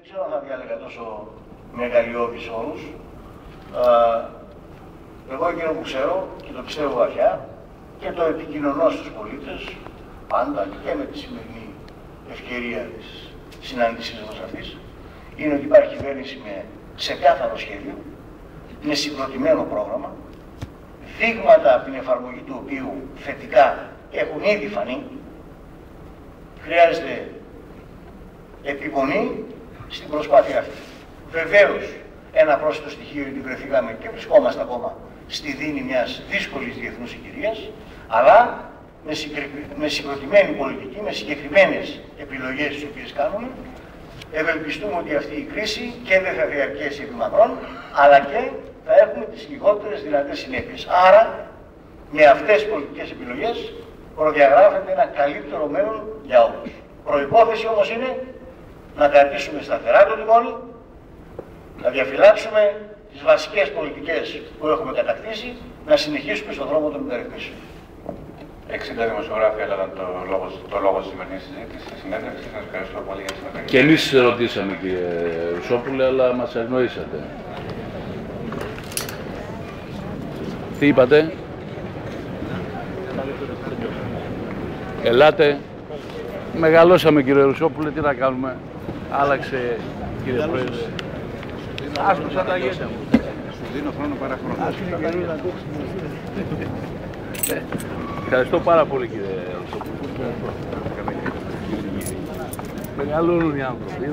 ξέρω αν θα διάλεγα τόσο μεγαλειώδεις όρους. Εγώ εκείνο που ξέρω και το πιστεύω βαθιά και το επικοινωνώ στους πολίτες πάντα και με τη σημερινή ευκαιρία της συνάντησής μας αυτής, είναι ότι υπάρχει κυβέρνηση με ξεκάθαρο σχέδιο, με συγκροτημένο πρόγραμμα, δείγματα από την εφαρμογή του οποίου θετικά έχουν ήδη φανεί. Χρειάζεται επιμονή στην προσπάθεια αυτή. Βεβαίως, ένα πρόσθετο στοιχείο είναι ότι βρεθήκαμε και βρισκόμαστε ακόμα στη δίνη μιας δύσκολης διεθνούς συγκυρίας, αλλά με συγκροτημένη πολιτική, με συγκεκριμένες επιλογές τις οποίες κάνουμε, ευελπιστούμε ότι αυτή η κρίση και δεν θα διαρκέσει επί μακρόν, αλλά και θα έχουμε τις λιγότερες δυνατές συνέπειες. Άρα, με αυτές τις πολιτικές επιλογές προδιαγράφεται ένα καλύτερο μέλλον για όλους. Προϋπόθεση όμως είναι να κρατήσουμε σταθερά το τιμόνι, να διαφυλάξουμε τις βασικές πολιτικές που έχουμε κατακτήσει, να συνεχίσουμε στον δρόμο των μεταρρυθμίσεων. 60 δημοσιογράφοι έλαβαν το λόγο στη σημερινή συζήτηση, συνέντευξη. Σας ευχαριστώ πολύ για τη συμμετοχή. Και εμείς ρωτήσαμε, κύριε Ρουσόπουλε, αλλά μας αγνοήσατε. Τι είπατε? Ελάτε. Μεγαλώσαμε, κύριε Ρουσόπουλε, τι να κάνουμε. Άλλαξε, κύριε Πρόεδρε. Άσπρος ανταγές. Σου δίνω χρόνο παρά χρόνο. Ευχαριστώ πάρα πολύ, κύριε Ρουσόπουλε. Μεγαλώνουν οι άνθρωποι.